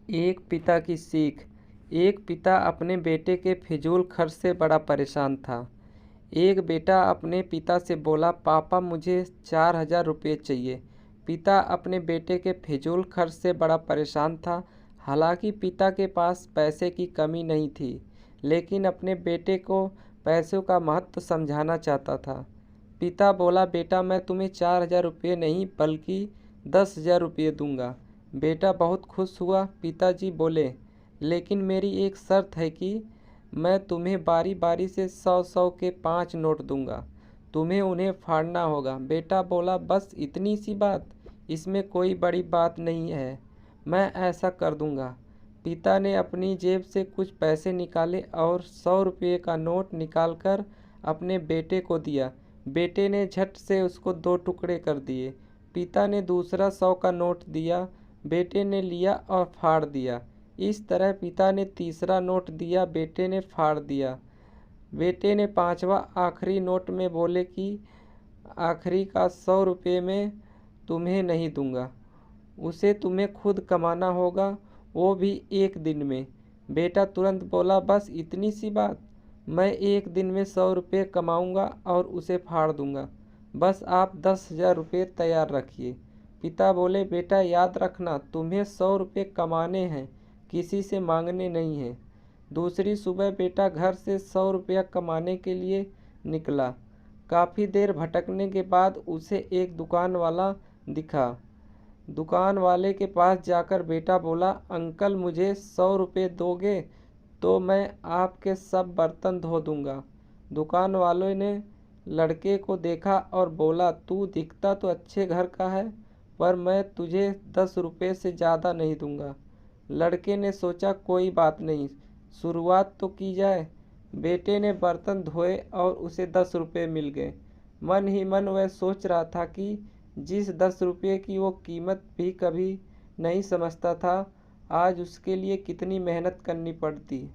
एक पिता की सीख। एक पिता अपने बेटे के फिजूल खर्च से बड़ा परेशान था। एक बेटा अपने पिता से बोला, पापा मुझे 4,000 रुपये चाहिए। पिता अपने बेटे के फिजूल खर्च से बड़ा परेशान था। हालांकि पिता के पास पैसे की कमी नहीं थी, लेकिन अपने बेटे को पैसों का महत्व समझाना चाहता था। पिता बोला, बेटा मैं तुम्हें 4,000 रुपये नहीं बल्कि 10,000 रुपये दूंगा। बेटा बहुत खुश हुआ। पिताजी बोले, लेकिन मेरी एक शर्त है कि मैं तुम्हें बारी बारी से 100-100 के 5 नोट दूंगा। तुम्हें उन्हें फाड़ना होगा। बेटा बोला, बस इतनी सी बात, इसमें कोई बड़ी बात नहीं है, मैं ऐसा कर दूंगा। पिता ने अपनी जेब से कुछ पैसे निकाले और 100 रुपये का नोट निकालकर अपने बेटे को दिया। बेटे ने झट से उसको 2 टुकड़े कर दिए। पिता ने दूसरा 100 का नोट दिया। बेटे ने लिया और फाड़ दिया। इस तरह पिता ने तीसरा नोट दिया, बेटे ने फाड़ दिया। बेटे ने 5वां आखिरी नोट में बोले कि आखिरी का 100 रुपये में तुम्हें नहीं दूंगा, उसे तुम्हें खुद कमाना होगा, वो भी 1 दिन में। बेटा तुरंत बोला, बस इतनी सी बात, मैं 1 दिन में 100 रुपये कमाऊंगा और उसे फाड़ दूंगा। बस आप 10,000 रुपये तैयार रखिए। पिता बोले, बेटा याद रखना, तुम्हें 100 रुपये कमाने हैं, किसी से मांगने नहीं हैं। दूसरी सुबह बेटा घर से 100 रुपया कमाने के लिए निकला। काफ़ी देर भटकने के बाद उसे एक दुकान वाला दिखा। दुकान वाले के पास जाकर बेटा बोला, अंकल मुझे 100 रुपये दोगे तो मैं आपके सब बर्तन धो दूंगा। दुकान वाले ने लड़के को देखा और बोला, तू दिखता तो अच्छे घर का है, पर मैं तुझे 10 रुपये से ज़्यादा नहीं दूंगा। लड़के ने सोचा, कोई बात नहीं, शुरुआत तो की जाए। बेटे ने बर्तन धोए और उसे 10 रुपये मिल गए। मन ही मन वह सोच रहा था कि जिस 10 रुपये की वो कीमत भी कभी नहीं समझता था, आज उसके लिए कितनी मेहनत करनी पड़ती।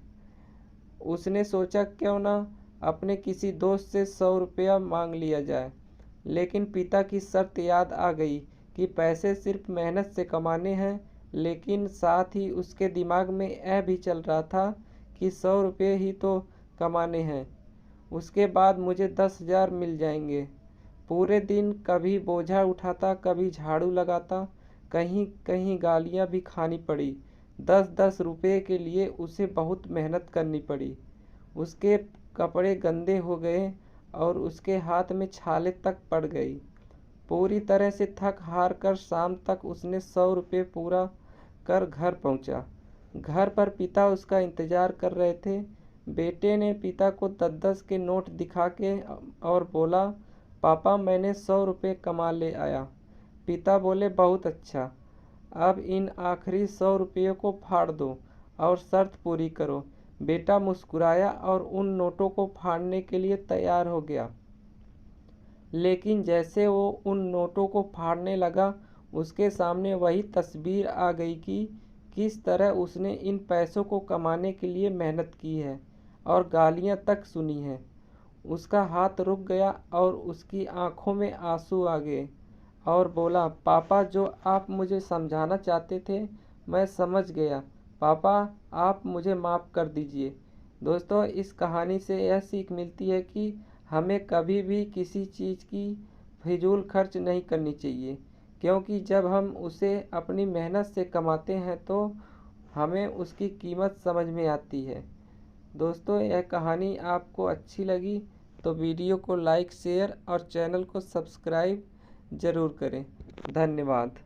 उसने सोचा, क्यों ना अपने किसी दोस्त से 100 रुपया मांग लिया जाए। लेकिन पिता की शर्त याद आ गई कि पैसे सिर्फ मेहनत से कमाने हैं। लेकिन साथ ही उसके दिमाग में यह भी चल रहा था कि 100 रुपये ही तो कमाने हैं, उसके बाद मुझे 10,000 मिल जाएंगे। पूरे दिन कभी बोझा उठाता, कभी झाड़ू लगाता, कहीं कहीं गालियाँ भी खानी पड़ी। 10-10 रुपये के लिए उसे बहुत मेहनत करनी पड़ी। उसके कपड़े गंदे हो गए और उसके हाथ में छाले तक पड़ गई। पूरी तरह से थक हार कर शाम तक उसने 100 रुपये पूरा कर घर पहुंचा। घर पर पिता उसका इंतज़ार कर रहे थे। बेटे ने पिता को 10-10 के नोट दिखा के और बोला, पापा मैंने 100 रुपये कमा ले आया। पिता बोले, बहुत अच्छा, अब इन आखिरी 100 रुपये को फाड़ दो और शर्त पूरी करो। बेटा मुस्कुराया और उन नोटों को फाड़ने के लिए तैयार हो गया। लेकिन जैसे वो उन नोटों को फाड़ने लगा, उसके सामने वही तस्वीर आ गई कि किस तरह उसने इन पैसों को कमाने के लिए मेहनत की है और गालियां तक सुनी हैं। उसका हाथ रुक गया और उसकी आंखों में आंसू आ गए और बोला, पापा जो आप मुझे समझाना चाहते थे मैं समझ गया। पापा आप मुझे माफ़ कर दीजिए। दोस्तों, इस कहानी से यह सीख मिलती है कि हमें कभी भी किसी चीज़ की फिजूल खर्च नहीं करनी चाहिए, क्योंकि जब हम उसे अपनी मेहनत से कमाते हैं तो हमें उसकी कीमत समझ में आती है। दोस्तों, यह कहानी आपको अच्छी लगी तो वीडियो को लाइक, शेयर और चैनल को सब्सक्राइब ज़रूर करें। धन्यवाद।